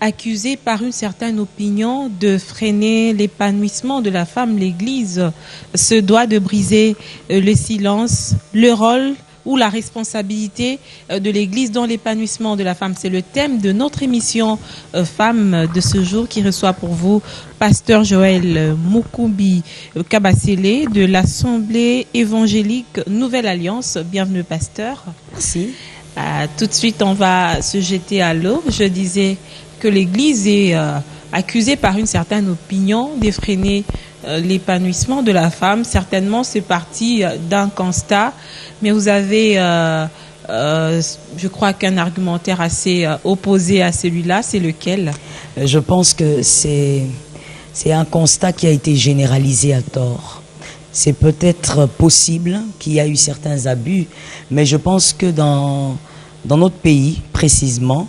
accusée par une certaine opinion de freiner l'épanouissement de la femme. L'Église se doit de briser le silence, le rôle ou la responsabilité de l'Église dans l'épanouissement de la femme. C'est le thème de notre émission Femmes de ce jour qui reçoit pour vous Pasteur Joël Mukumbi Kabasele de l'Assemblée évangélique Nouvelle Alliance. Bienvenue, pasteur. Merci. Tout de suite, on va se jeter à l'eau. Je disais que l'Église est accusée par une certaine opinion d'effréner l'épanouissement de la femme. Certainement, c'est parti d'un constat, mais vous avez, je crois qu'un argumentaire assez opposé à celui-là. C'est lequel? Je pense que c'est un constat qui a été généralisé à tort. C'est peut-être possible qu'il y a eu certains abus, mais je pense que dans notre pays, précisément,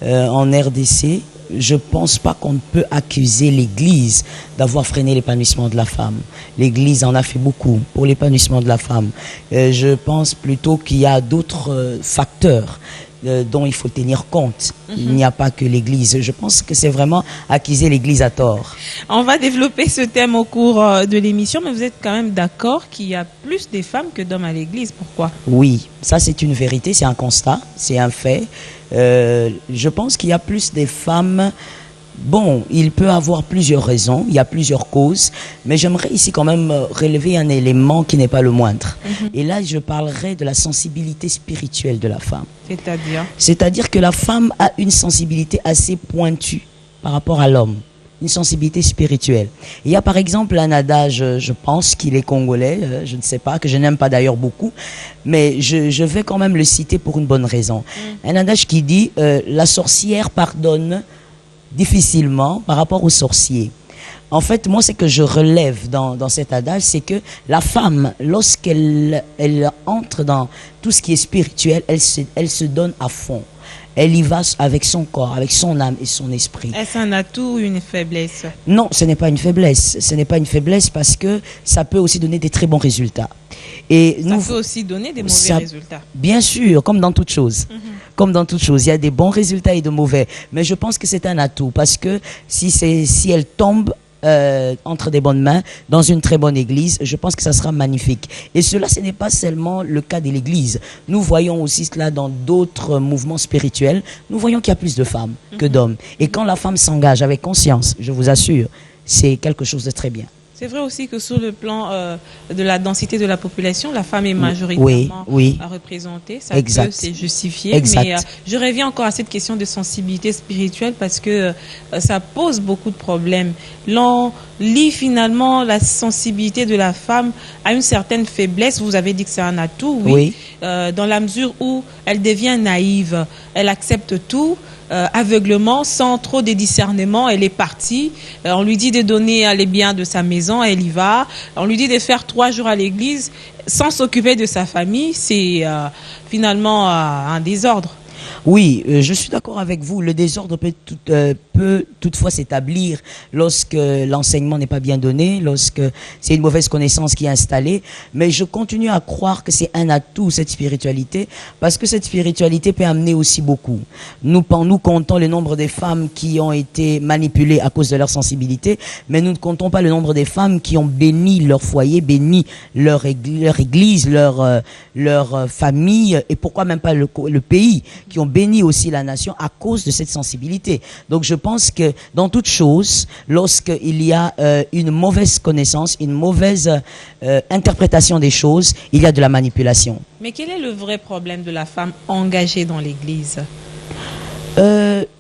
en RDC, je pense pas qu'on peut accuser l'Église d'avoir freiné l'épanouissement de la femme. L'Église en a fait beaucoup pour l'épanouissement de la femme. Je pense plutôt qu'il y a d'autres facteurs dont il faut tenir compte. Il n'y a pas que l'Église. Je pense que c'est vraiment accuser l'Église à tort. On va développer ce thème au cours de l'émission, mais vous êtes quand même d'accord qu'il y a plus de femmes que d'hommes à l'Église. Pourquoi? Oui, ça c'est une vérité, c'est un constat, c'est un fait. Je pense qu'il y a plus de femmes. Bon, il peut avoir plusieurs raisons, il y a plusieurs causes, mais j'aimerais ici quand même relever un élément qui n'est pas le moindre. Et là, je parlerai de la sensibilité spirituelle de la femme. C'est-à-dire? C'est-à-dire que la femme a une sensibilité assez pointue par rapport à l'homme, une sensibilité spirituelle. Il y a par exemple un adage, je pense qu'il est congolais, je ne sais pas, que je n'aime pas d'ailleurs beaucoup, mais je vais quand même le citer pour une bonne raison. Un adage qui dit « la sorcière pardonne difficilement par rapport au sorcier ». En fait, moi, ce que je relève dans cet adage, c'est que la femme, lorsqu'elle entre dans tout ce qui est spirituel, elle se donne à fond. Elle y va avec son corps, avec son âme et son esprit. Est-ce un atout ou une faiblesse? Non, ce n'est pas une faiblesse. Ce n'est pas une faiblesse parce que ça peut aussi donner des très bons résultats. Et ça peut aussi donner des mauvais résultats. Bien sûr, comme dans toute chose. Comme dans toute chose, il y a des bons résultats et de mauvais. Mais je pense que c'est un atout parce que si elle tombe entre des bonnes mains, dans une très bonne église, je pense que ça sera magnifique. Et cela, ce n'est pas seulement le cas de l'église. Nous voyons aussi cela dans d'autres mouvements spirituels. Nous voyons qu'il y a plus de femmes que d'hommes. Et quand la femme s'engage avec conscience, je vous assure, c'est quelque chose de très bien. C'est vrai aussi que sur le plan de la densité de la population, la femme est majoritairement représentée. Ça peut c'est justifié. Exact. Mais je reviens encore à cette question de sensibilité spirituelle parce que ça pose beaucoup de problèmes. L'on lie finalement la sensibilité de la femme à une certaine faiblesse. Vous avez dit que c'est un atout, oui. Dans la mesure où elle devient naïve, elle accepte tout. Aveuglement, sans trop de discernement, elle est partie. On lui dit de donner les biens de sa maison, elle y va. On lui dit de faire 3 jours à l'église sans s'occuper de sa famille. C'est finalement un désordre. Oui, je suis d'accord avec vous. Le désordre peut toutefois s'établir lorsque l'enseignement n'est pas bien donné, lorsque c'est une mauvaise connaissance qui est installée. Mais je continue à croire que c'est un atout, cette spiritualité, parce que cette spiritualité peut amener aussi beaucoup. Nous comptons le nombre des femmes qui ont été manipulées à cause de leur sensibilité, mais nous ne comptons pas le nombre des femmes qui ont béni leur foyer, béni leur église, leur famille, et pourquoi même pas le pays, qui ont béni aussi la nation à cause de cette sensibilité. Donc je pense que dans toute chose, lorsqu'il y a une mauvaise connaissance, une mauvaise interprétation des choses, il y a de la manipulation. Mais quel est le vrai problème de la femme engagée dans l'Église?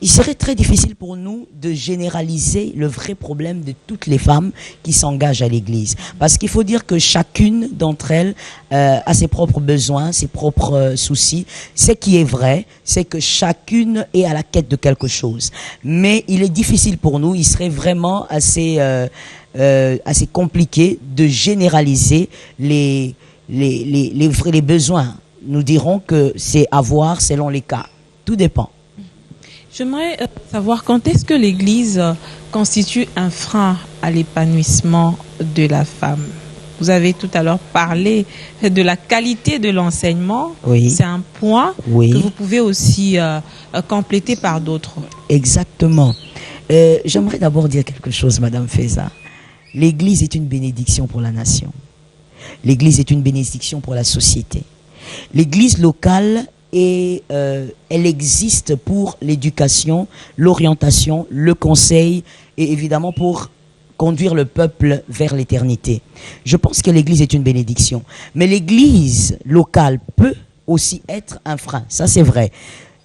Il serait très difficile pour nous de généraliser le vrai problème de toutes les femmes qui s'engagent à l'Église. Parce qu'il faut dire que chacune d'entre elles a ses propres besoins, ses propres soucis. Ce qui est vrai, c'est que chacune est à la quête de quelque chose. Mais il est difficile pour nous, il serait vraiment assez compliqué de généraliser les besoins. Nous dirons que c'est à voir selon les cas. Tout dépend. J'aimerais savoir quand est-ce que l'Église constitue un frein à l'épanouissement de la femme? Vous avez tout à l'heure parlé de la qualité de l'enseignement. Oui. C'est un point Oui. que vous pouvez aussi compléter par d'autres. Exactement. J'aimerais d'abord dire quelque chose, Madame Feza. L'Église est une bénédiction pour la nation. L'Église est une bénédiction pour la société. L'Église locale, elle existe pour l'éducation, l'orientation, le conseil et évidemment pour conduire le peuple vers l'éternité. Je pense que l'Église est une bénédiction. Mais l'Église locale peut aussi être un frein. Ça, c'est vrai.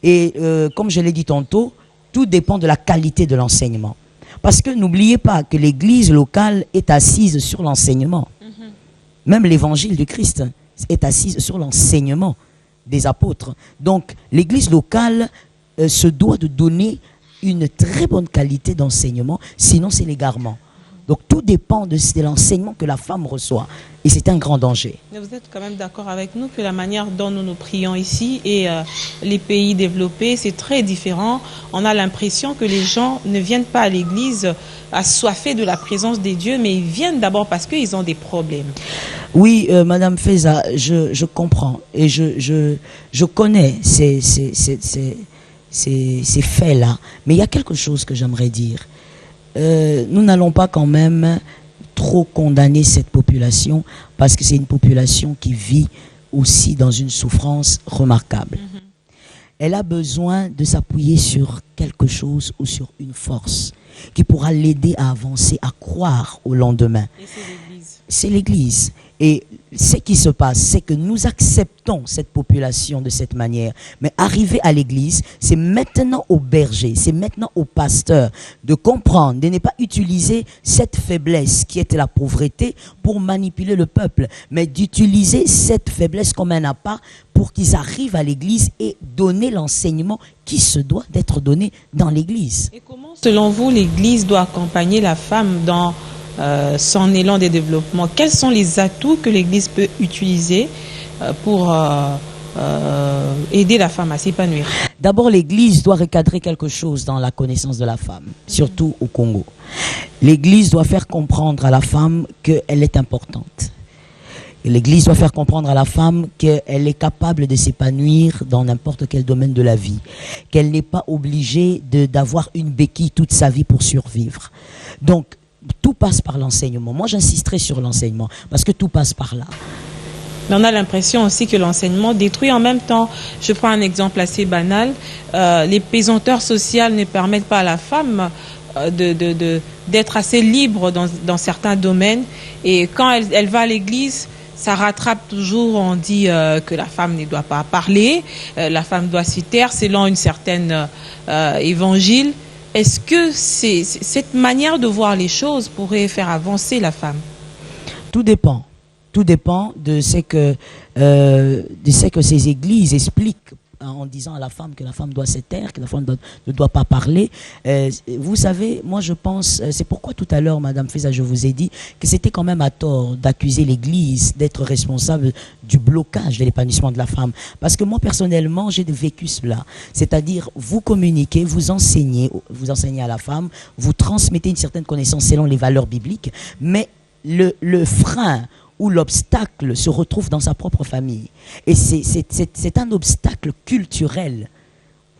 Et comme je l'ai dit tantôt, tout dépend de la qualité de l'enseignement. Parce que n'oubliez pas que l'Église locale est assise sur l'enseignement. Même l'Évangile du Christ est assise sur l'enseignement des apôtres. Donc, l'Église locale se doit de donner une très bonne qualité d'enseignement, sinon c'est l'égarement. Donc tout dépend de l'enseignement que la femme reçoit. Et c'est un grand danger. Mais vous êtes quand même d'accord avec nous que la manière dont nous prions ici et les pays développés, c'est très différent. On a l'impression que les gens ne viennent pas à l'église assoiffés de la présence des dieux, mais ils viennent d'abord parce qu'ils ont des problèmes. Oui, Madame Feza, je comprends. Et je connais ces faits-là. Mais il y a quelque chose que j'aimerais dire. Nous n'allons pas quand même trop condamner cette population parce que c'est une population qui vit aussi dans une souffrance remarquable. Elle a besoin de s'appuyer sur quelque chose ou sur une force qui pourra l'aider à avancer, à croire au lendemain. Et c'est l'Église. C'est l'Église. Et ce qui se passe, c'est que nous acceptons cette population de cette manière. Mais arriver à l'Église, c'est maintenant au berger, c'est maintenant au pasteur de comprendre, de ne pas utiliser cette faiblesse qui était la pauvreté pour manipuler le peuple, mais d'utiliser cette faiblesse comme un appât pour qu'ils arrivent à l'Église et donner l'enseignement qui se doit d'être donné dans l'Église. Et comment, selon vous, l'Église doit accompagner la femme dans son élan de développement? Quels sont les atouts que l'Église peut utiliser pour aider la femme à s'épanouir? D'abord, l'Église doit recadrer quelque chose dans la connaissance de la femme, surtout au Congo. L'Église doit faire comprendre à la femme qu'elle est importante. L'Église doit faire comprendre à la femme qu'elle est capable de s'épanouir dans n'importe quel domaine de la vie, qu'elle n'est pas obligée d'avoir une béquille toute sa vie pour survivre. Donc, tout passe par l'enseignement. Moi, j'insisterai sur l'enseignement parce que tout passe par là. Mais on a l'impression aussi que l'enseignement détruit en même temps. Je prends un exemple assez banal. Les pesanteurs sociales ne permettent pas à la femme d'être assez libre dans certains domaines. Et quand elle va à l'église, ça rattrape toujours. On dit que la femme ne doit pas parler, la femme doit s'y taire selon une certaine évangile. Est-ce que cette manière de voir les choses pourrait faire avancer la femme? Tout dépend. Tout dépend de ce que ces églises expliquent en disant à la femme que la femme doit se taire, que la femme ne doit pas parler. Vous savez, moi je pense, c'est pourquoi tout à l'heure, Madame Feza, je vous ai dit que c'était quand même à tort d'accuser l'Église d'être responsable du blocage de l'épanouissement de la femme. Parce que moi personnellement, j'ai vécu cela. C'est-à-dire, vous communiquez, vous enseignez à la femme, vous transmettez une certaine connaissance selon les valeurs bibliques, mais le frein où l'obstacle se retrouve dans sa propre famille. Et c'est un obstacle culturel.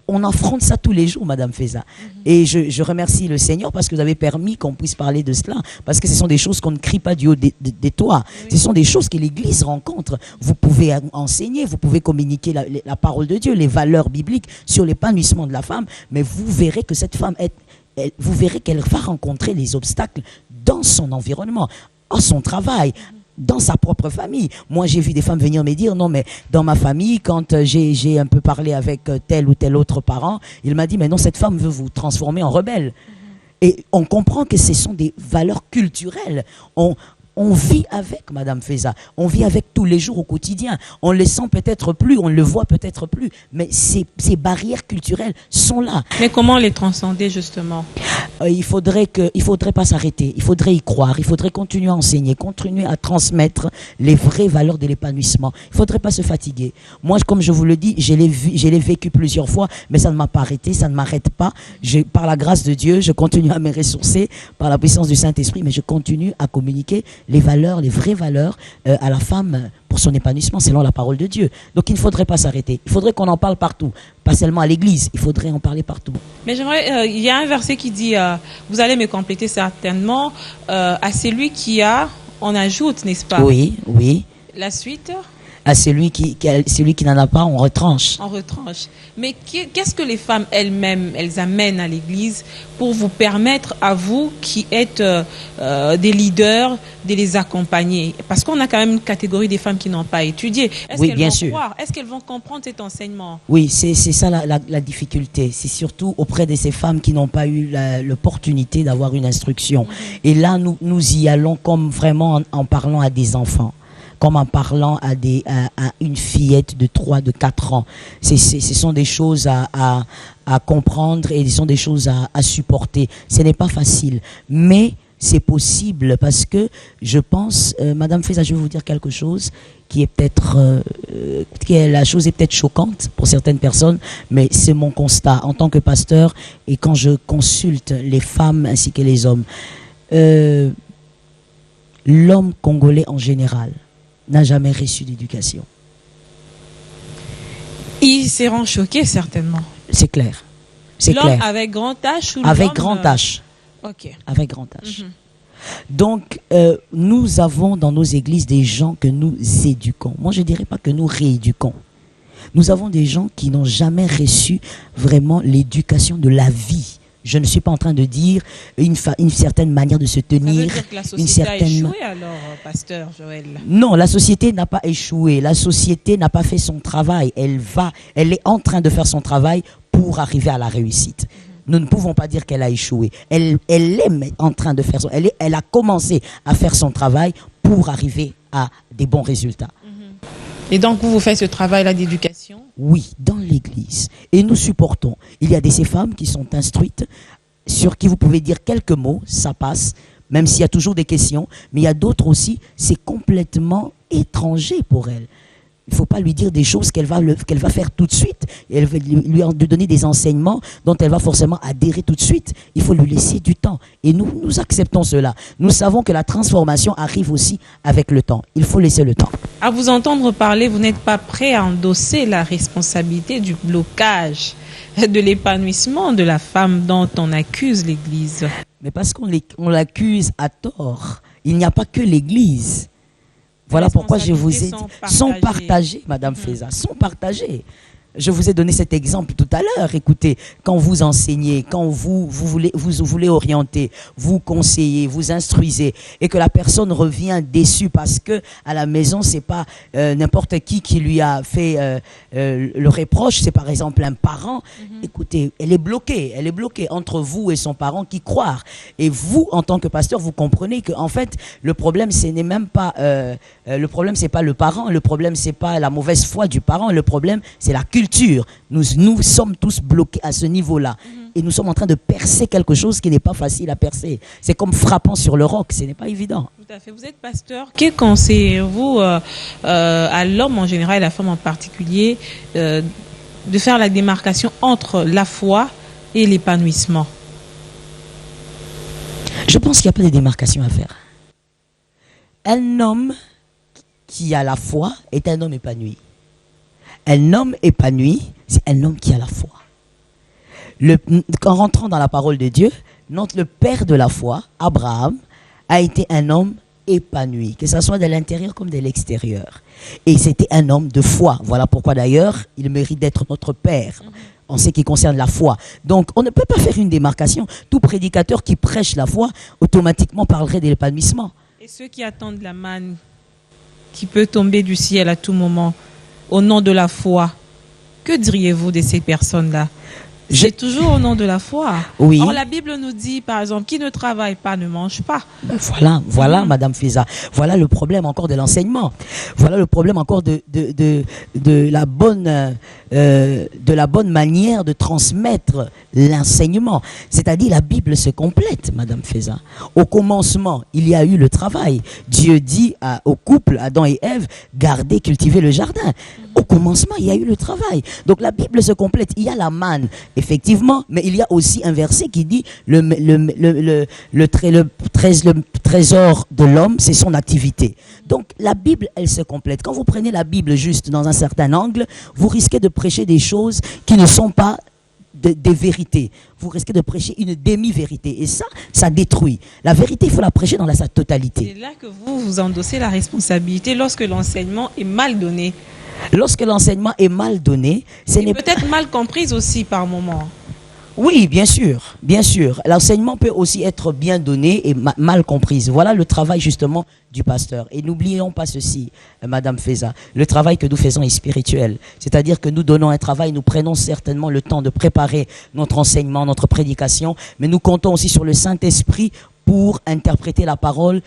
On affronte ça tous les jours, Madame Feza. Et je remercie le Seigneur parce que vous avez permis qu'on puisse parler de cela. Parce que ce sont des choses qu'on ne crie pas du haut des toits. Ce sont des choses que l'Église rencontre. Vous pouvez enseigner, vous pouvez communiquer la parole de Dieu, les valeurs bibliques sur l'épanouissement de la femme. Mais vous verrez que cette femme, vous verrez qu'elle va rencontrer les obstacles dans son environnement, à son travail, dans sa propre famille. Moi, j'ai vu des femmes venir me dire, non, mais dans ma famille, quand j'ai un peu parlé avec tel ou tel autre parent, il m'a dit, mais non, cette femme veut vous transformer en rebelle. Et on comprend que ce sont des valeurs culturelles. On vit avec, Madame Feza. On vit avec tous les jours au quotidien. On le sent peut-être plus, on le voit peut-être plus. Mais ces barrières culturelles sont là. Mais comment les transcender, justement? il faudrait pas s'arrêter. Il faudrait y croire. Il faudrait continuer à enseigner, continuer à transmettre les vraies valeurs de l'épanouissement. Il faudrait pas se fatiguer. Moi, comme je vous le dis, je l'ai vécu plusieurs fois, mais ça ne m'a pas arrêté, ça ne m'arrête pas. Par la grâce de Dieu, je continue à me ressourcer par la puissance du Saint-Esprit, mais je continue à communiquer les valeurs, les vraies valeurs à la femme pour son épanouissement selon la parole de Dieu. Donc il ne faudrait pas s'arrêter. Il faudrait qu'on en parle partout, pas seulement à l'église. Il faudrait en parler partout. Mais j'aimerais, il y a un verset qui dit, vous allez me compléter certainement, à celui qui a, on ajoute, n'est-ce pas? Oui, oui. La suite? À celui qui n'en a pas, on retranche. On retranche. Mais qu'est-ce que les femmes elles-mêmes, elles amènent à l'église pour vous permettre, à vous qui êtes des leaders, de les accompagner? Parce qu'on a quand même une catégorie des femmes qui n'ont pas étudié. Oui, bien sûr. Est-ce qu'elles vont comprendre cet enseignement? Oui, c'est ça la difficulté. C'est surtout auprès de ces femmes qui n'ont pas eu l'opportunité d'avoir une instruction. Et là, nous y allons comme vraiment en parlant à des enfants, comme en parlant à une fillette de 3, de 4 ans. Ce sont des choses à comprendre et ce sont des choses à supporter. Ce n'est pas facile, mais c'est possible parce que je pense, Madame Feza, je vais vous dire quelque chose qui est peut-être, la chose est peut-être choquante pour certaines personnes, mais c'est mon constat en tant que pasteur et quand je consulte les femmes ainsi que les hommes. L'homme congolais en général n'a jamais reçu d'éducation. Ils seront choqués certainement. C'est clair. C'est l'homme clair. Avec grand H ou avec grand H. Ok. Avec grand H. Donc, nous avons dans nos églises des gens que nous éduquons. Moi, je ne dirais pas que nous rééduquons. Nous avons des gens qui n'ont jamais reçu vraiment l'éducation de la vie. Je ne suis pas en train de dire une certaine manière de se tenir. Ça veut dire que la société a échoué alors, pasteur Joël? Non, la société n'a pas échoué. La société n'a pas fait son travail. Elle est en train de faire son travail pour arriver à la réussite. Nous ne pouvons pas dire qu'elle a échoué. Elle est en train de faire elle a commencé à faire son travail pour arriver à des bons résultats. Et donc, vous faites ce travail-là d'éducation? Oui, dans l'église. Et nous supportons. Il y a ces femmes qui sont instruites, sur qui vous pouvez dire quelques mots, ça passe, même s'il y a toujours des questions. Mais il y a d'autres aussi, c'est complètement étranger pour elles. Il ne faut pas lui dire des choses qu'elle va faire tout de suite. Elle va lui donner des enseignements dont elle va forcément adhérer tout de suite. Il faut lui laisser du temps. Et nous acceptons cela. Nous savons que la transformation arrive aussi avec le temps. Il faut laisser le temps. À vous entendre parler, vous n'êtes pas prêt à endosser la responsabilité du blocage de l'épanouissement de la femme dont on accuse l'Église. Mais parce qu'on l'accuse à tort. Il n'y a pas que l'Église. Voilà pourquoi je vous ai dit, sont partagés, Madame Feza, sont partagés. Je vous ai donné cet exemple tout à l'heure. Écoutez, quand vous enseignez, quand vous voulez orienter, vous conseillez, vous instruisez, et que la personne revient déçue parce que à la maison c'est pas n'importe qui lui a fait le reproche, c'est par exemple un parent. Écoutez, elle est bloquée entre vous et son parent qui croire. Et vous, en tant que pasteur, vous comprenez que en fait le problème ce n'est même pas le problème c'est pas le parent, le problème c'est pas la mauvaise foi du parent, le problème c'est la culture. Nous sommes tous bloqués à ce niveau-là. Et nous sommes en train de percer quelque chose qui n'est pas facile à percer. C'est comme frappant sur le roc, ce n'est pas évident. Tout à fait. Vous êtes pasteur. Que conseillez-vous à l'homme en général et à la femme en particulier de faire la démarcation entre la foi et l'épanouissement? Je pense qu'il n'y a pas de démarcation à faire. Un homme qui a la foi est un homme épanoui. Un homme épanoui, c'est un homme qui a la foi. En rentrant dans la parole de Dieu, le père de la foi, Abraham, a été un homme épanoui, que ce soit de l'intérieur comme de l'extérieur. Et c'était un homme de foi. Voilà pourquoi d'ailleurs, il mérite d'être notre père en ce qui concerne la foi. Donc, on ne peut pas faire une démarcation. Tout prédicateur qui prêche la foi, automatiquement parlerait de l'épanouissement. Et ceux qui attendent la manne qui peut tomber du ciel à tout moment, au nom de la foi, que diriez-vous de ces personnes-là? C'est toujours au nom de la foi. Oui. Or, la Bible nous dit, par exemple, qui ne travaille pas ne mange pas. Voilà, Madame Feza. Voilà le problème encore de l'enseignement. Voilà le problème encore de la bonne de la bonne manière de transmettre l'enseignement. C'est-à-dire la Bible se complète, Madame Feza. Au commencement, il y a eu le travail. Dieu dit au couple, Adam et Ève, gardez, cultivez le jardin. Au commencement, il y a eu le travail. Donc la Bible se complète. Il y a la manne, effectivement, mais il y a aussi un verset qui dit le trésor de l'homme, c'est son activité. Donc la Bible, elle se complète. Quand vous prenez la Bible juste dans un certain angle, vous risquez de prêcher des choses qui ne sont pas des vérités. Vous risquez de prêcher une demi-vérité. Et ça détruit. La vérité, il faut la prêcher dans sa totalité. C'est là que vous endossez la responsabilité lorsque l'enseignement est mal donné. Lorsque l'enseignement est mal donné, c'est peut-être mal comprise aussi par moment. Oui, bien sûr, bien sûr. L'enseignement peut aussi être bien donné et mal comprise. Voilà le travail justement du pasteur. Et n'oublions pas ceci, Madame Feza, le travail que nous faisons est spirituel. C'est-à-dire que nous donnons un travail, nous prenons certainement le temps de préparer notre enseignement, notre prédication, mais nous comptons aussi sur le Saint-Esprit pour interpréter la parole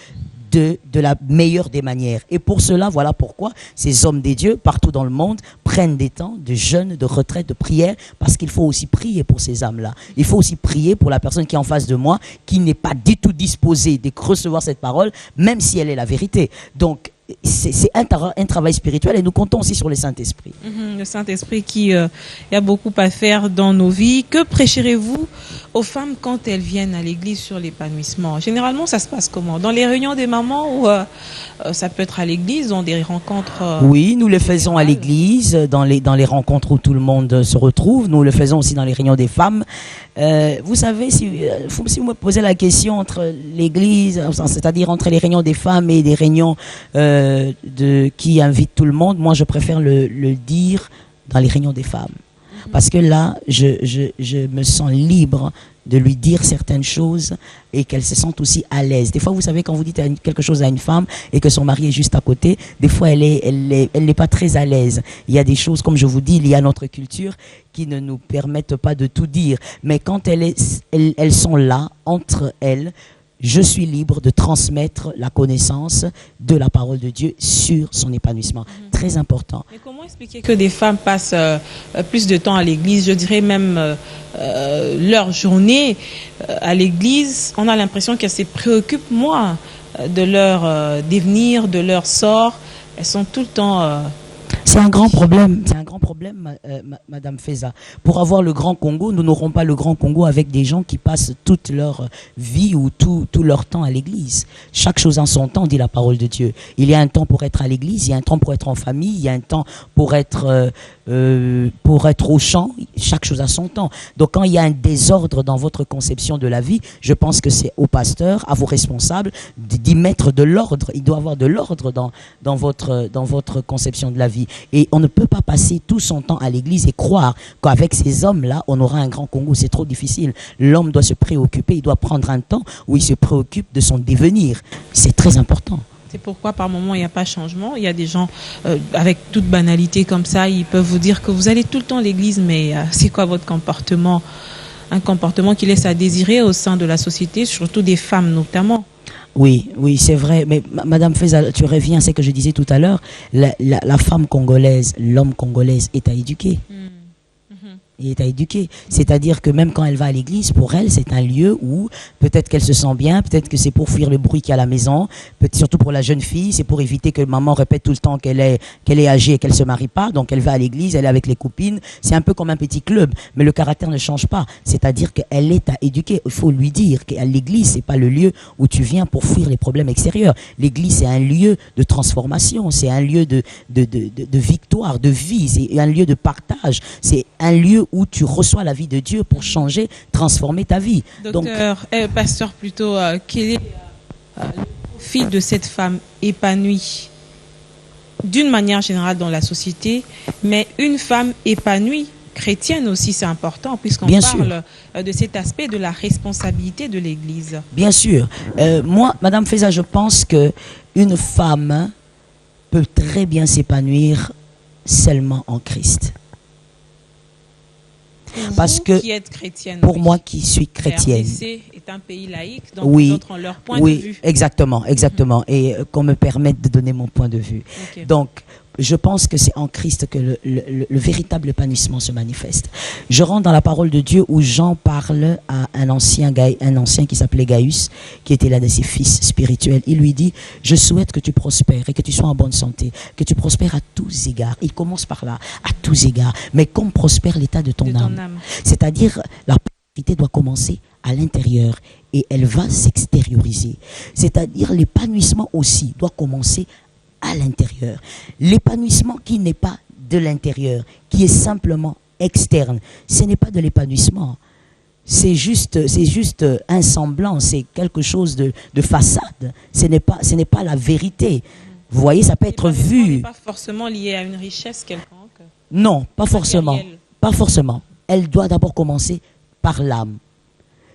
de la meilleure des manières. Et pour cela, voilà pourquoi ces hommes des dieux, partout dans le monde, prennent des temps de jeûne, de retraite, de prière, parce qu'il faut aussi prier pour ces âmes-là. Il faut aussi prier pour la personne qui est en face de moi, qui n'est pas du tout disposée de recevoir cette parole, même si elle est la vérité. Donc, c'est un travail spirituel et nous comptons aussi sur le Saint-Esprit. Le Saint-Esprit qui y a beaucoup à faire dans nos vies. Que prêcherez-vous aux femmes quand elles viennent à l'église sur l'épanouissement? Généralement, ça se passe comment? Dans les réunions des mamans ou ça peut être à l'église, dans des rencontres Oui, nous le faisons à l'église, dans les rencontres où tout le monde se retrouve. Nous le faisons aussi dans les réunions des femmes. Vous savez, si vous me posez la question entre l'église, c'est-à-dire entre les réunions des femmes et des réunions qui invitent tout le monde, moi je préfère le dire dans les réunions des femmes. Parce que là, je me sens libre de lui dire certaines choses et qu'elle se sente aussi à l'aise. Des fois, vous savez, quand vous dites quelque chose à une femme et que son mari est juste à côté, des fois, elle n'est pas très à l'aise. Il y a des choses, comme je vous dis, il y a notre culture qui ne nous permettent pas de tout dire. Mais quand elles sont là, entre elles, je suis libre de transmettre la connaissance de la parole de Dieu sur son épanouissement. Très important. Mais comment expliquer que des femmes passent plus de temps à l'église, je dirais même leur journée à l'église? On a l'impression qu'elles se préoccupent moins de leur devenir, de leur sort. Elles sont tout le temps... C'est un grand problème. C'est un grand problème, Madame Feza. Pour avoir le Grand Congo, nous n'aurons pas le Grand Congo avec des gens qui passent toute leur vie ou tout leur temps à l'église. Chaque chose en son temps, dit la parole de Dieu. Il y a un temps pour être à l'église, il y a un temps pour être en famille, il y a un temps pour être au champ. Chaque chose a son temps. Donc quand il y a un désordre dans votre conception de la vie, je pense que c'est au pasteur, à vos responsables, d'y mettre de l'ordre. Il doit y avoir de l'ordre dans votre conception de la vie. Et on ne peut pas passer tout son temps à l'église et croire qu'avec ces hommes-là, on aura un grand Congo. C'est trop difficile. L'homme doit se préoccuper, il doit prendre un temps où il se préoccupe de son devenir. C'est très important. C'est pourquoi par moment il n'y a pas de changement. Il y a des gens avec toute banalité comme ça, ils peuvent vous dire que vous allez tout le temps à l'église, mais c'est quoi votre comportement? Un comportement qui laisse à désirer au sein de la société, surtout des femmes notamment. Oui, c'est vrai. Mais Madame Feza, tu reviens à ce que je disais tout à l'heure. La femme congolaise, l'homme congolais est à éduquer. Il est à éduquer. C'est-à-dire que même quand elle va à l'église, pour elle, c'est un lieu où peut-être qu'elle se sent bien, peut-être que c'est pour fuir le bruit qu'il y a à la maison, surtout pour la jeune fille, c'est pour éviter que maman répète tout le temps qu'elle est âgée et qu'elle se marie pas. Donc elle va à l'église, elle est avec les copines. C'est un peu comme un petit club, mais le caractère ne change pas. C'est-à-dire qu'elle est à éduquer. Il faut lui dire qu'à l'église, c'est pas le lieu où tu viens pour fuir les problèmes extérieurs. L'église, c'est un lieu de transformation, c'est un lieu de victoire, de vie, c'est un lieu de partage, c'est un lieu où tu reçois la vie de Dieu pour changer, transformer ta vie. Docteur, pasteur plutôt, quel est le profil de cette femme épanouie d'une manière générale dans la société, mais une femme épanouie chrétienne aussi, c'est important, puisqu'on parle de cet aspect de la responsabilité de l'Église. Bien sûr. Moi, Madame Feza, je pense qu'une femme peut très bien s'épanouir seulement en Christ. Parce que qui êtes chrétienne, pour moi qui suis chrétienne, RDC est un pays laïque, donc les autres ont leur point de vue. Exactement. Et qu'on me permette de donner mon point de vue. Okay. Donc, je pense que c'est en Christ que le véritable épanouissement se manifeste. Je rentre dans la parole de Dieu où Jean parle à un ancien qui s'appelait Gaius, qui était l'un de ses fils spirituels. Il lui dit, je souhaite que tu prospères et que tu sois en bonne santé, que tu prospères à tous égards. Il commence par là, à tous égards. Mais comme prospère l'état de ton âme. C'est-à-dire, la prospérité doit commencer à l'intérieur et elle va s'extérioriser. C'est-à-dire, l'épanouissement aussi doit commencer à l'intérieur. L'épanouissement qui n'est pas de l'intérieur, qui est simplement externe, ce n'est pas de l'épanouissement. C'est juste un semblant, c'est quelque chose de façade. Ce n'est pas la vérité. Vous voyez, ça peut être vu. n'est pas forcément lié à une richesse quelconque. Non, pas forcément. Pas forcément. Elle doit d'abord commencer par l'âme.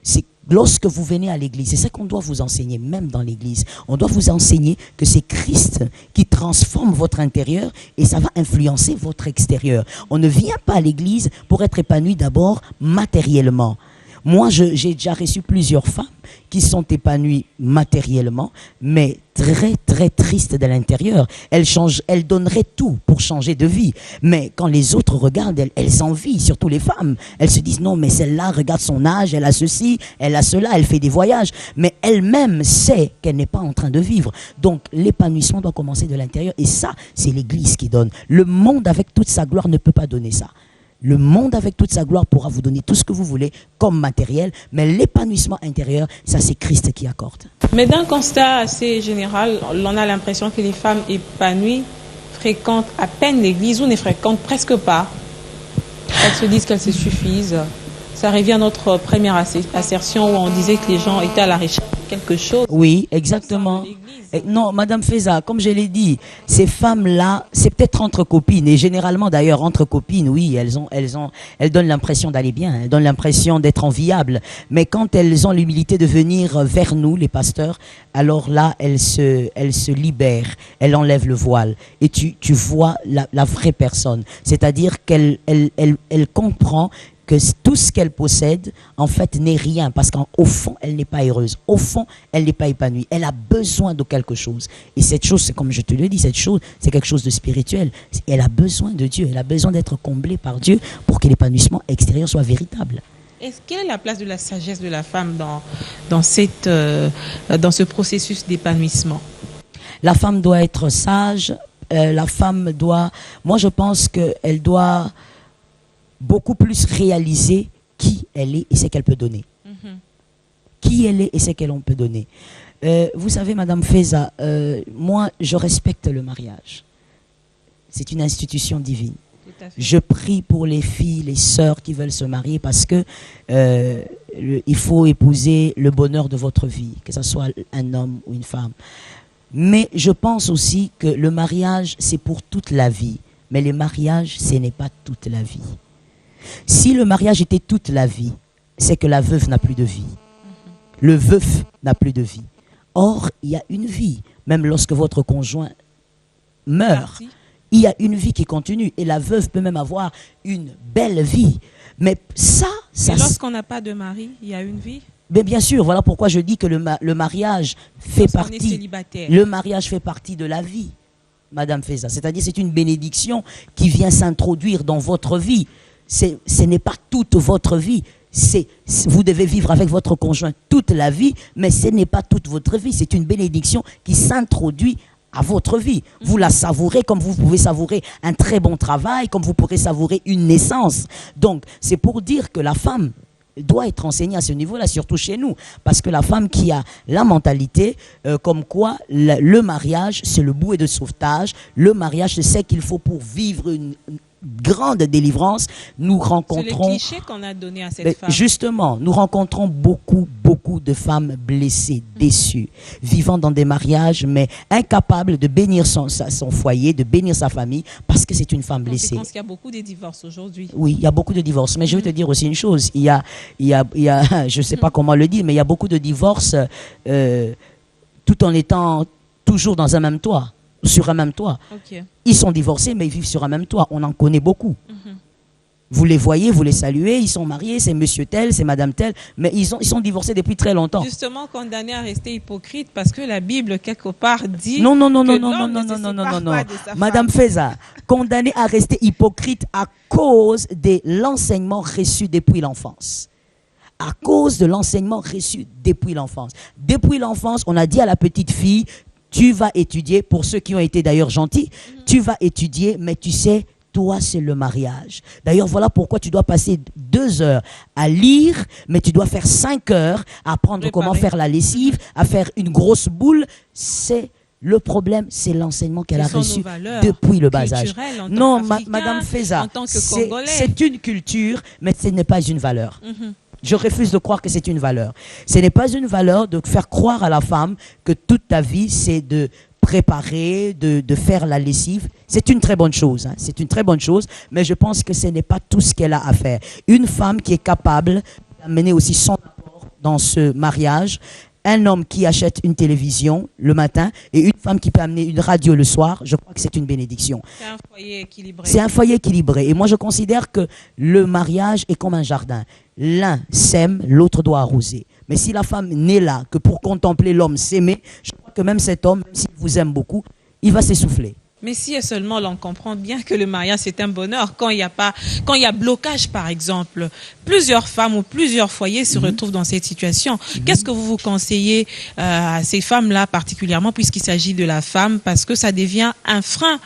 C'est lorsque vous venez à l'église, c'est ça qu'on doit vous enseigner, même dans l'église. On doit vous enseigner que c'est Christ qui transforme votre intérieur et ça va influencer votre extérieur. On ne vient pas à l'église pour être épanoui d'abord matériellement. Moi, j'ai déjà reçu plusieurs femmes qui sont épanouies matériellement, mais très, très tristes de l'intérieur. Elles donneraient tout pour changer de vie. Mais quand les autres regardent, elles envient, surtout les femmes. Elles se disent, non, mais celle-là, regarde son âge, elle a ceci, elle a cela, elle fait des voyages. Mais elle-même sait qu'elle n'est pas en train de vivre. Donc, l'épanouissement doit commencer de l'intérieur. Et ça, c'est l'Église qui donne. Le monde, avec toute sa gloire, ne peut pas donner ça. Le monde avec toute sa gloire pourra vous donner tout ce que vous voulez comme matériel, mais l'épanouissement intérieur, ça c'est Christ qui accorde. Mais d'un constat assez général, on a l'impression que les femmes épanouies fréquentent à peine l'église ou ne fréquentent presque pas. Elles se disent qu'elles se suffisent. Ça revient à notre première assertion où on disait que les gens étaient à la recherche de quelque chose. Oui, exactement. Non, Madame Feza, comme je l'ai dit, ces femmes-là, c'est peut-être entre copines, et généralement d'ailleurs entre copines, oui, elles donnent l'impression d'aller bien, elles donnent l'impression d'être enviables, mais quand elles ont l'humilité de venir vers nous, les pasteurs, alors là, elles se libèrent, elles enlèvent le voile, et tu vois la vraie personne, c'est-à-dire qu'elle comprend que tout ce qu'elle possède, en fait, n'est rien. Parce qu'au fond, elle n'est pas heureuse. Au fond, elle n'est pas épanouie. Elle a besoin de quelque chose. Et cette chose, c'est comme je te le dis, cette chose, c'est quelque chose de spirituel. Elle a besoin de Dieu. Elle a besoin d'être comblée par Dieu pour que l'épanouissement extérieur soit véritable. Quelle est la place de la sagesse de la femme dans ce processus d'épanouissement? La femme doit être sage. La femme doit... Moi, je pense qu'elle doit beaucoup plus réaliser qui elle est et ce qu'elle peut donner. Qui elle est et ce qu'elle peut donner. Vous savez, Madame Feza, moi, je respecte le mariage. C'est une institution divine. Je prie pour les filles, les sœurs qui veulent se marier parce que il faut épouser le bonheur de votre vie, que ce soit un homme ou une femme. Mais je pense aussi que le mariage, c'est pour toute la vie. Mais le mariage, ce n'est pas toute la vie. Si le mariage était toute la vie, c'est que la veuve n'a plus de vie. Le veuf n'a plus de vie. Or, il y a une vie. Même lorsque votre conjoint meurt, il y a une vie qui continue. Et la veuve peut même avoir une belle vie. Mais et lorsqu'on n'a pas de mari, il y a une vie? Mais bien sûr, voilà pourquoi je dis que le mariage fait partie. Le mariage fait partie de la vie, Madame Feza. C'est-à-dire, c'est une bénédiction qui vient s'introduire dans votre vie. Ce n'est pas toute votre vie. Vous devez vivre avec votre conjoint toute la vie, mais ce n'est pas toute votre vie. C'est une bénédiction qui s'introduit à votre vie. Vous la savourez comme vous pouvez savourer un très bon travail, comme vous pourrez savourer une naissance. Donc, c'est pour dire que la femme doit être enseignée à ce niveau-là, surtout chez nous. Parce que la femme qui a la mentalité, comme quoi le mariage, c'est le bouée de sauvetage. Le mariage, c'est ce qu'il faut pour vivre une grande délivrance. Nous rencontrons... C'est le cliché qu'on a donné à cette femme. Justement, nous rencontrons beaucoup de femmes blessées, déçues, vivant dans des mariages, mais incapables de bénir son foyer, de bénir sa famille, parce que c'est une femme blessée. Je pense qu'il y a beaucoup de divorces aujourd'hui. Oui, il y a beaucoup de divorces. Mais je vais te dire aussi une chose. Il y a je ne sais pas comment le dire, mais il y a beaucoup de divorces tout en étant toujours dans un même toit. Sur un même toit. Ils sont divorcés, mais ils vivent sur un même toit. On en connaît beaucoup. Vous les voyez, vous les saluez, ils sont mariés, c'est monsieur tel, c'est madame tel, mais ils sont divorcés depuis très longtemps. Justement, condamné à rester hypocrite parce que la Bible, quelque part, dit Non, non, non, que non, non, non, l'homme non, ne non, se non, non, sépare non, pas non. de sa Madame femme. Feza, condamné à rester hypocrite à cause de l'enseignement reçu depuis l'enfance. À cause de l'enseignement reçu depuis l'enfance. Depuis l'enfance, on a dit à la petite fille, tu vas étudier, pour ceux qui ont été d'ailleurs gentils, tu vas étudier, mais tu sais, toi, c'est le mariage. D'ailleurs, voilà pourquoi tu dois passer 2 heures à lire, mais tu dois faire 5 heures à apprendre comment faire la lessive, à faire une grosse boule. C'est le problème, c'est l'enseignement qu'elle a reçu depuis le bas âge. Non, Madame Feza, c'est une culture, mais ce n'est pas une valeur. Je refuse de croire que c'est une valeur. Ce n'est pas une valeur de faire croire à la femme que toute ta vie, c'est de préparer, de faire la lessive. C'est une très bonne chose, hein. C'est une très bonne chose, mais je pense que ce n'est pas tout ce qu'elle a à faire. Une femme qui est capable d'amener aussi son apport dans ce mariage, un homme qui achète une télévision le matin et une femme qui peut amener une radio le soir, je crois que c'est une bénédiction. C'est un foyer équilibré. C'est un foyer équilibré. Et moi, je considère que le mariage est comme un jardin. L'un sème, l'autre doit arroser. Mais si la femme n'est là que pour contempler l'homme s'aimer, je crois que même cet homme, même s'il vous aime beaucoup, il va s'essouffler. Mais si et seulement l'on comprend bien que le mariage c'est un bonheur, quand il y a blocage par exemple, plusieurs femmes ou plusieurs foyers se retrouvent dans cette situation. Qu'est-ce que vous conseillez à ces femmes-là particulièrement puisqu'il s'agit de la femme, parce que ça devient un frein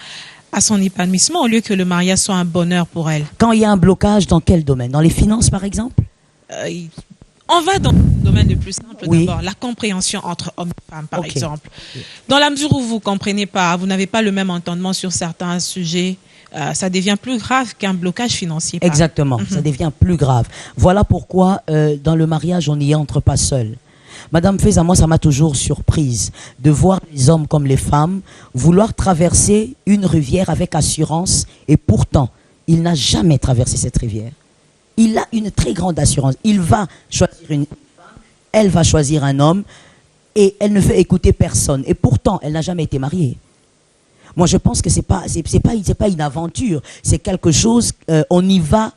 à son épanouissement au lieu que le mariage soit un bonheur pour elle? Quand il y a un blocage, dans quel domaine? Dans les finances par exemple? On va dans le domaine le plus simple d'abord, la compréhension entre hommes et femmes, par exemple. Dans la mesure où vous ne comprenez pas, vous n'avez pas le même entendement sur certains sujets, ça devient plus grave qu'un blocage financier. Exactement, ça devient plus grave. Voilà pourquoi dans le mariage, on n'y entre pas seul. Madame Feza, moi, ça m'a toujours surprise de voir les hommes comme les femmes vouloir traverser une rivière avec assurance et pourtant, il n'a jamais traversé cette rivière. Il a une très grande assurance. Il va choisir une femme, elle va choisir un homme et elle ne veut écouter personne. Et pourtant, elle n'a jamais été mariée. Moi, je pense que c'est pas une aventure. C'est quelque chose, on y va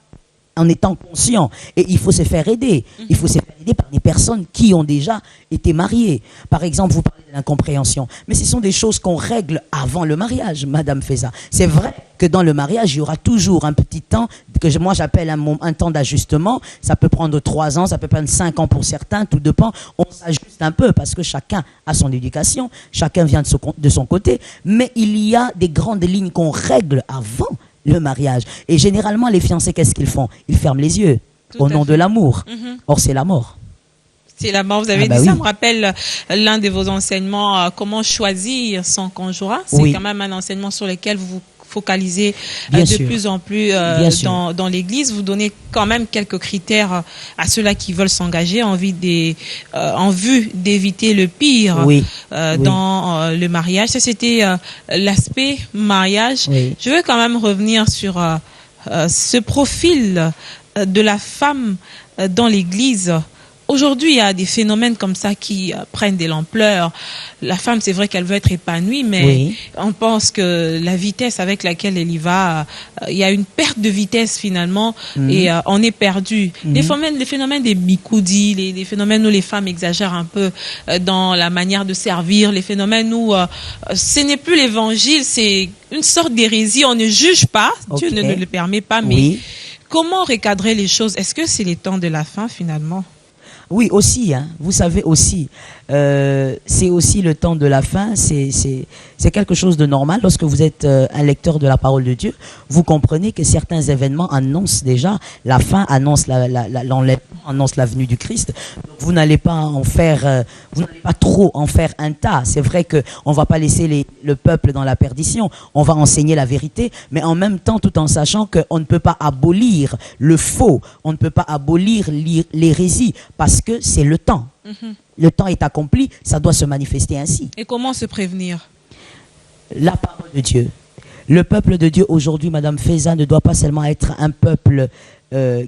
en étant conscient. Et il faut se faire aider. Il faut se faire aider par des personnes qui ont déjà été mariées. Par exemple, vous parlez de l'incompréhension. Mais ce sont des choses qu'on règle avant le mariage, Madame Feza. C'est vrai que dans le mariage, il y aura toujours un petit temps que moi j'appelle un temps d'ajustement. Ça peut prendre 3 ans, ça peut prendre 5 ans pour certains, tout dépend. On s'ajuste un peu parce que chacun a son éducation, chacun vient de son côté. Mais il y a des grandes lignes qu'on règle avant le mariage. Et généralement, les fiancés, qu'est-ce qu'ils font? Ils ferment les yeux au nom de l'amour. Or, c'est la mort. C'est la mort, vous avez dit, ça me rappelle l'un de vos enseignements, comment choisir son conjoint. C'est quand même un enseignement sur lequel vous vous focalisez de plus en plus dans l'Église. Vous donnez quand même quelques critères à ceux-là qui veulent s'engager en vue d'éviter le pire dans le mariage. Ça, c'était l'aspect mariage. Je veux quand même revenir sur ce profil de la femme dans l'Église. Aujourd'hui, il y a des phénomènes comme ça qui prennent de l'ampleur. La femme, c'est vrai qu'elle veut être épanouie, mais on pense que la vitesse avec laquelle elle y va, il y a une perte de vitesse finalement et on est perdu. Les phénomènes des bicoudis, les phénomènes où les femmes exagèrent un peu dans la manière de servir, les phénomènes où ce n'est plus l'évangile, c'est une sorte d'hérésie. On ne juge pas, Dieu ne le permet pas, mais comment recadrer les choses? Est-ce que c'est les temps de la fin finalement? Oui, aussi, hein. Vous savez aussi, c'est aussi le temps de la fin, c'est quelque chose de normal. Lorsque vous êtes un lecteur de la parole de Dieu, vous comprenez que certains événements annoncent déjà la fin, annoncent l'enlèvement, annoncent la venue du Christ. Donc, vous n'allez pas en faire, vous n'allez pas trop en faire un tas. C'est vrai qu'on ne va pas laisser le peuple dans la perdition, on va enseigner la vérité, mais en même temps, tout en sachant qu'on ne peut pas abolir le faux, on ne peut pas abolir l'hérésie, parce que c'est le temps. Le temps est accompli, ça doit se manifester ainsi. Et comment se prévenir? La parole de Dieu. Le peuple de Dieu aujourd'hui, Madame Feza, ne doit pas seulement être un peuple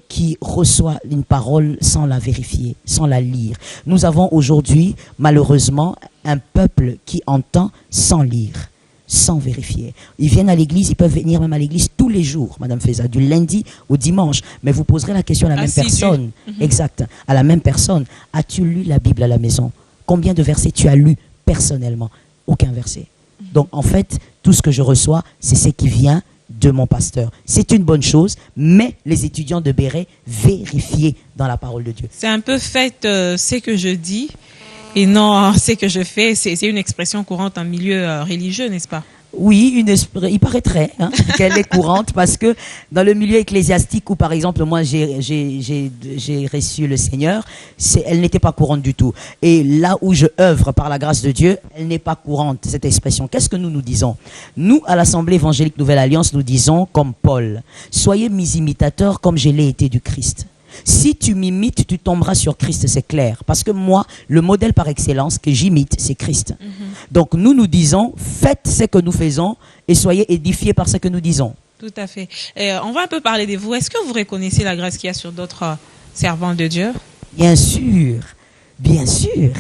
qui reçoit une parole sans la vérifier, sans la lire. Nous avons aujourd'hui, malheureusement, un peuple qui entend sans lire. sans vérifier. Ils viennent à l'église, ils peuvent venir même à l'église tous les jours, Madame Feza, du lundi au dimanche. Mais vous poserez la question à la même personne. Exact. À la même personne. As-tu lu la Bible à la maison? Combien de versets tu as lu personnellement? Aucun verset. Donc, en fait, tout ce que je reçois, c'est ce qui vient de mon pasteur. C'est une bonne chose, mais les étudiants de Béret, vérifiez dans la parole de Dieu. C'est un peu fait ce que je dis et non ce que je fais. C'est une expression courante en milieu religieux, n'est-ce pas? Oui, il paraîtrait qu'elle est courante parce que dans le milieu ecclésiastique où par exemple moi j'ai reçu le Seigneur, elle n'était pas courante du tout. Et là où je œuvre par la grâce de Dieu, elle n'est pas courante cette expression. Qu'est-ce que nous disons? Nous à l'Assemblée évangélique Nouvelle Alliance, nous disons comme Paul, soyez mes imitateurs comme je l'ai été du Christ. Si tu m'imites, tu tomberas sur Christ, c'est clair. Parce que moi, le modèle par excellence que j'imite, c'est Christ. Donc nous disons, faites ce que nous faisons et soyez édifiés par ce que nous disons. Tout à fait. On va un peu parler de vous. Est-ce que vous reconnaissez la grâce qu'il y a sur d'autres servants de Dieu? Bien sûr, bien sûr.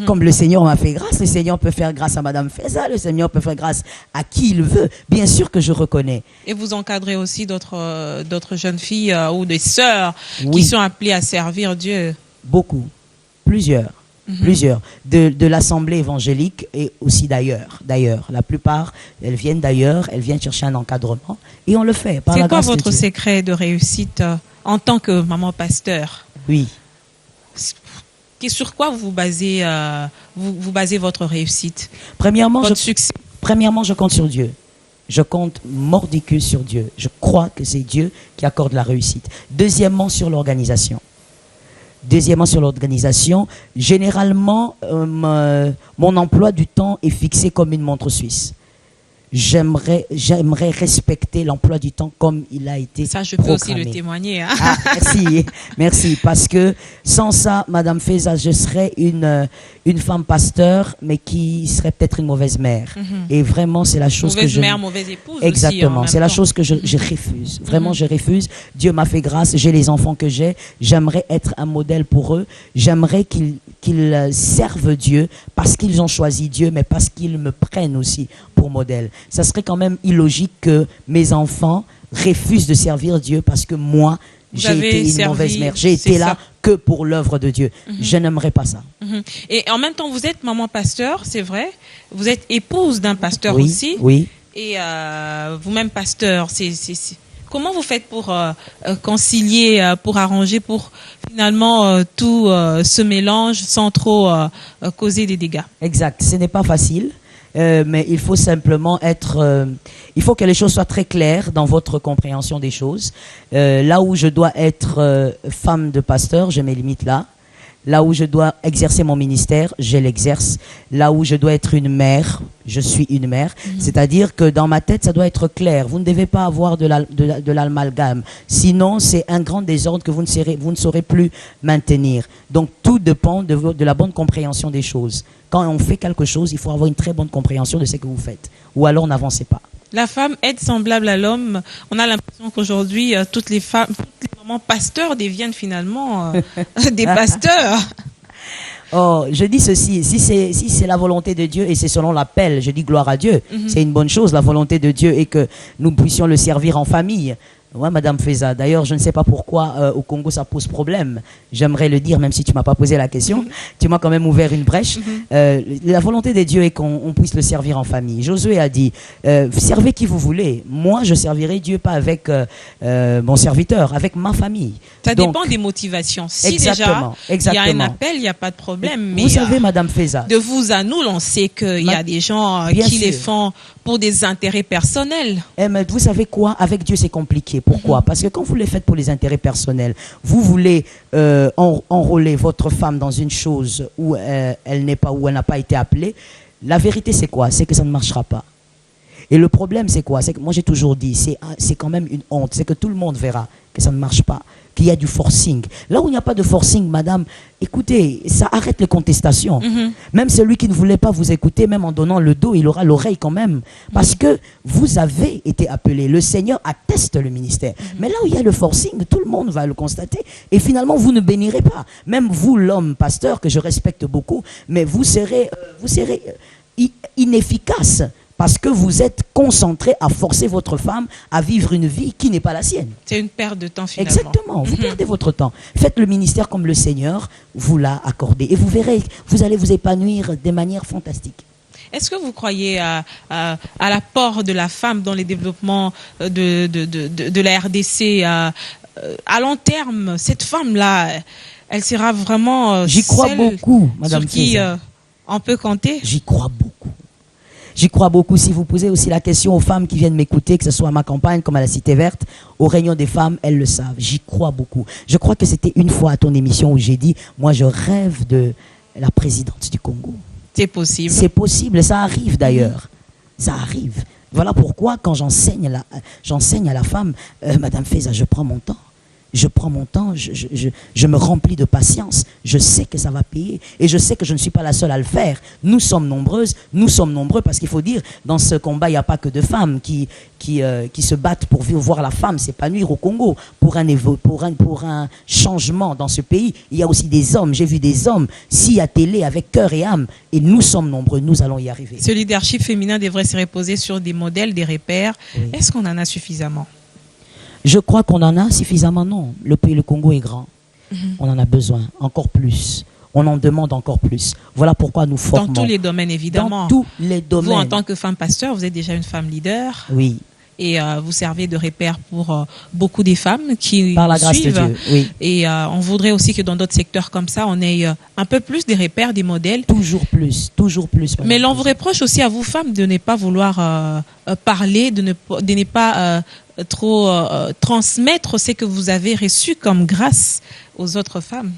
Comme le Seigneur m'a fait grâce, le Seigneur peut faire grâce à Madame Feza, le Seigneur peut faire grâce à qui il veut. Bien sûr que je reconnais. Et vous encadrez aussi d'autres jeunes filles ou des sœurs qui sont appelées à servir Dieu? Beaucoup, plusieurs. Plusieurs, de l'Assemblée évangélique et aussi d'ailleurs. La plupart, elles viennent d'ailleurs, elles viennent chercher un encadrement et on le fait par la grâce de Dieu. C'est quoi votre secret de réussite en tant que maman pasteur? Oui. Sur quoi vous basez votre réussite? Premièrement, votre succès? Premièrement, je compte sur Dieu. Je compte mordicus sur Dieu. Je crois que c'est Dieu qui accorde la réussite. Deuxièmement, sur l'organisation. Généralement, mon emploi du temps est fixé comme une montre suisse. J'aimerais respecter l'emploi du temps comme il a été Ça, je programmé. peux aussi le témoigner. Hein? Ah, merci. Parce que sans ça, Madame Feza, je serais une femme pasteur, mais qui serait peut-être une mauvaise mère. Et vraiment, c'est la chose que je... Mauvaise mère, mauvaise épouse. Exactement, aussi, c'est la chose que je refuse. Vraiment, je refuse. Dieu m'a fait grâce, j'ai les enfants que j'ai. J'aimerais être un modèle pour eux. J'aimerais qu'ils servent Dieu parce qu'ils ont choisi Dieu, mais parce qu'ils me prennent aussi pour modèle. Ça serait quand même illogique que mes enfants refusent de servir Dieu parce que moi, j'ai été une mauvaise mère. J'ai été là que pour l'œuvre de Dieu. Je n'aimerais pas ça. Et en même temps, vous êtes maman pasteur, c'est vrai. Vous êtes épouse d'un pasteur aussi. Oui. Et vous-même pasteur. Comment vous faites pour concilier, pour arranger, pour finalement tout se mélange sans trop causer des dégâts? Exact. Ce n'est pas facile. Mais il faut simplement il faut que les choses soient très claires dans votre compréhension des choses. Là où je dois être femme de pasteur, je me limite là. Là où je dois exercer mon ministère, je l'exerce. Là où je dois être une mère, je suis une mère. C'est-à-dire que dans ma tête, ça doit être clair. Vous ne devez pas avoir de l'amalgame. Sinon, c'est un grand désordre que vous ne saurez plus maintenir. Donc, tout dépend de la bonne compréhension des choses. Quand on fait quelque chose, il faut avoir une très bonne compréhension de ce que vous faites. Ou alors, n'avancez pas. La femme est semblable à l'homme. On a l'impression qu'aujourd'hui, toutes les mamans pasteurs deviennent finalement des pasteurs. Oh, je dis ceci, si c'est la volonté de Dieu et c'est selon l'appel, je dis gloire à Dieu. C'est une bonne chose, la volonté de Dieu, et que nous puissions le servir en famille. Ouais, Madame Feza. D'ailleurs, je ne sais pas pourquoi au Congo ça pose problème. J'aimerais le dire, même si tu m'as pas posé la question. Tu m'as quand même ouvert une brèche. La volonté de Dieu est qu'on puisse le servir en famille. Josué a dit, servez qui vous voulez. Moi, je servirai Dieu pas avec mon serviteur, avec ma famille. Ça dépend des motivations. Si déjà il y a un appel, il n'y a pas de problème. Mais vous savez, Madame Feza, de vous à nous, on sait qu'il y a des gens qui les font pour des intérêts personnels. Mais vous savez quoi? Avec Dieu, c'est compliqué. Pourquoi? Parce que quand vous les faites pour les intérêts personnels, vous voulez enrôler votre femme dans une chose où elle n'est pas, où elle n'a pas été appelée. La vérité, c'est quoi? C'est que ça ne marchera pas. Et le problème, c'est quoi? C'est que moi, j'ai toujours dit, c'est quand même une honte. C'est que tout le monde verra que ça ne marche pas, qu'il y a du forcing. Là où il n'y a pas de forcing, madame, écoutez, ça arrête les contestations. Même celui qui ne voulait pas vous écouter, même en donnant le dos, il aura l'oreille quand même. Parce que vous avez été appelé. Le Seigneur atteste le ministère. Mais là où il y a le forcing, tout le monde va le constater. Et finalement, vous ne bénirez pas. Même vous, l'homme pasteur, que je respecte beaucoup, mais vous serez inefficace. Parce que vous êtes concentré à forcer votre femme à vivre une vie qui n'est pas la sienne. C'est une perte de temps finalement. Exactement, vous perdez votre temps. Faites le ministère comme le Seigneur vous l'a accordé. Et vous verrez, vous allez vous épanouir de manière fantastique. Est-ce que vous croyez à l'apport de la femme dans les développements de la RDC à long terme? Cette femme-là, elle sera vraiment J'y crois beaucoup, Madame sur qui on peut compter? J'y crois beaucoup. J'y crois beaucoup. Si vous posez aussi la question aux femmes qui viennent m'écouter, que ce soit à ma campagne, comme à la Cité Verte, aux réunions des femmes, elles le savent. J'y crois beaucoup. Je crois que c'était une fois à ton émission où j'ai dit, moi je rêve de la présidente du Congo. C'est possible. C'est possible, ça arrive d'ailleurs. Ça arrive. Voilà pourquoi quand j'enseigne à la femme, Madame Feza, je prends mon temps. Je prends mon temps, je me remplis de patience. Je sais que ça va payer. Et je sais que je ne suis pas la seule à le faire. Nous sommes nombreuses, nous sommes nombreux, parce qu'il faut dire, dans ce combat, il n'y a pas que de femmes qui se battent pour voir la femme s'épanouir au Congo, pour un changement dans ce pays. Il y a aussi des hommes, j'ai vu des hommes, si à télé, avec cœur et âme. Et nous sommes nombreux, nous allons y arriver. Ce leadership féminin devrait se reposer sur des modèles, des repères. Oui. Est-ce qu'on en a suffisamment? Je crois qu'on en a suffisamment, non. Le pays, le Congo est grand. On en a besoin, encore plus. On en demande encore plus. Voilà pourquoi nous formons. Dans tous les domaines, évidemment. Dans tous les domaines. Vous, en tant que femme pasteur, vous êtes déjà une femme leader. Oui. Et vous servez de repère pour beaucoup des femmes qui par la grâce suivent. de Dieu, oui. Et on voudrait aussi que dans d'autres secteurs comme ça, on ait un peu plus des repères, des modèles. Toujours plus, toujours plus. Mais l'on vous reproche aussi à vous, femmes, de ne pas vouloir parler, de ne pas trop transmettre ce que vous avez reçu comme grâce aux autres femmes.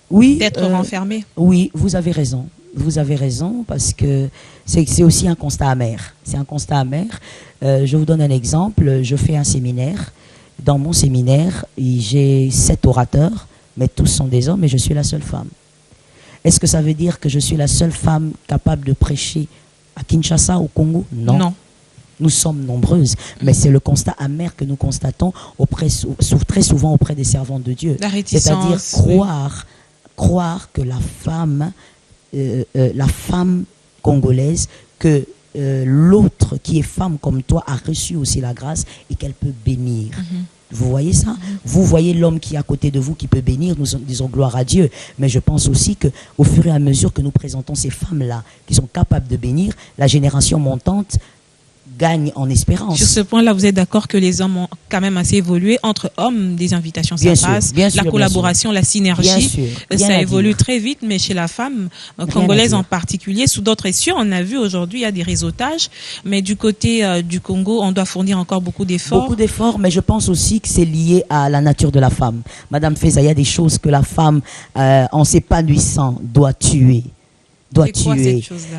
Oui. D'être renfermées. Oui, vous avez raison. Vous avez raison, parce que c'est aussi un constat amer. C'est un constat amer. Je vous donne un exemple. Je fais un séminaire. Dans mon séminaire, j'ai 7 orateurs, mais tous sont des hommes et je suis la seule femme. Est-ce que ça veut dire que je suis la seule femme capable de prêcher à Kinshasa, au Congo? Non. Non. Nous sommes nombreuses, mais c'est le constat amer que nous constatons très souvent auprès des servantes de Dieu. C'est-à-dire croire que la femme congolaise, que l'autre qui est femme comme toi a reçu aussi la grâce et qu'elle peut bénir. Vous voyez ça? Vous voyez l'homme qui est à côté de vous qui peut bénir, nous disons gloire à Dieu. Mais je pense aussi qu'au fur et à mesure que nous présentons ces femmes-là qui sont capables de bénir, la génération montante gagne en espérance. Sur ce point-là, vous êtes d'accord que les hommes ont quand même assez évolué entre hommes, des invitations, ça passe, la collaboration, la synergie, ça évolue très vite, mais chez la femme congolaise en particulier, sous d'autres essieux, on a vu aujourd'hui, il y a des réseautages, mais du côté du Congo, on doit fournir encore beaucoup d'efforts. Beaucoup d'efforts, mais je pense aussi que c'est lié à la nature de la femme. Madame Feza, il y a des choses que la femme, en s'épanouissant, doit tuer.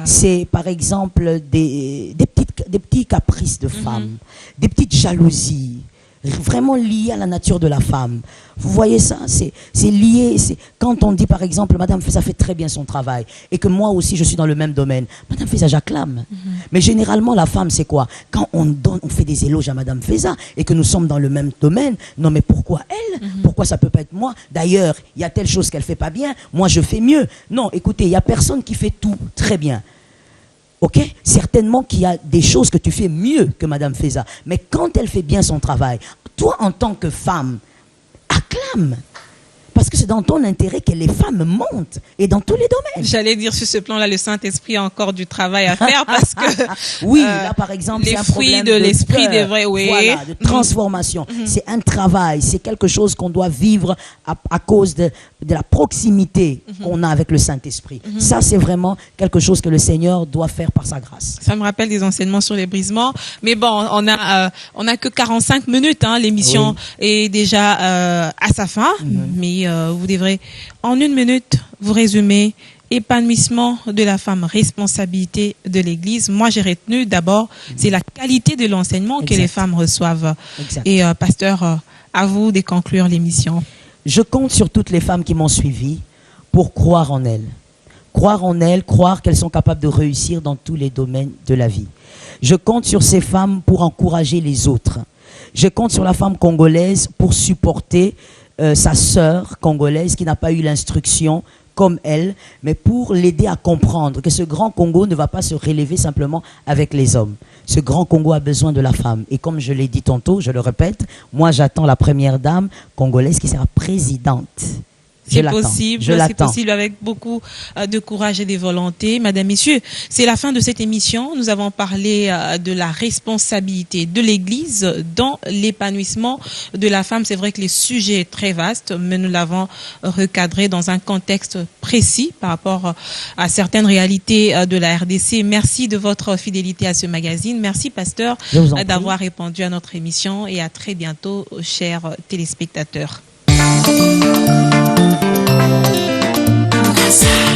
C'est par exemple des petits caprices de femmes, des petites jalousies, vraiment liées à la nature de la femme. Vous voyez ça? C'est lié. Quand on dit par exemple, Madame Feza fait très bien son travail et que moi aussi je suis dans le même domaine, Madame Feza, j'acclame. Mais généralement la femme, c'est quoi? Quand on fait des éloges à Madame Feza et que nous sommes dans le même domaine, non mais pourquoi elle? Pourquoi ça peut pas être moi? D'ailleurs, il y a telle chose qu'elle fait pas bien, moi je fais mieux. Non, écoutez, il y a personne qui fait tout très bien. Ok? Certainement qu'il y a des choses que tu fais mieux que Madame Feza. Mais quand elle fait bien son travail, toi en tant que femme, acclame. Parce que c'est dans ton intérêt que les femmes montent et dans tous les domaines. J'allais dire sur ce plan-là, le Saint-Esprit a encore du travail à faire parce que oui, là par exemple, les fruits de l'esprit devraient, oui, voilà, de transformation. C'est un travail, c'est quelque chose qu'on doit vivre à cause de la proximité qu'on a avec le Saint-Esprit. Ça, c'est vraiment quelque chose que le Seigneur doit faire par sa grâce. Ça me rappelle des enseignements sur les brisements, mais bon, on a que 45 minutes, hein, l'émission est déjà à sa fin, mais vous devrez en 1 minute vous résumer épanouissement de la femme, responsabilité de l'Église. Moi, j'ai retenu d'abord, c'est la qualité de l'enseignement que les femmes reçoivent. Et pasteur, à vous de conclure l'émission. Je compte sur toutes les femmes qui m'ont suivi pour croire en elles. Croire en elles, croire qu'elles sont capables de réussir dans tous les domaines de la vie. Je compte sur ces femmes pour encourager les autres. Je compte sur la femme congolaise pour supporter sa sœur congolaise qui n'a pas eu l'instruction comme elle, mais pour l'aider à comprendre que ce grand Congo ne va pas se relever simplement avec les hommes. Ce grand Congo a besoin de la femme. Et comme je l'ai dit tantôt, je le répète, moi j'attends la première dame congolaise qui sera présidente. C'est possible avec beaucoup de courage et de volonté. Madame, Messieurs, c'est la fin de cette émission. Nous avons parlé de la responsabilité de l'Église dans l'épanouissement de la femme. C'est vrai que le sujet est très vaste, mais nous l'avons recadré dans un contexte précis par rapport à certaines réalités de la RDC. Merci de votre fidélité à ce magazine. Merci, pasteur, d'avoir répondu à notre émission et à très bientôt, chers téléspectateurs. Yes.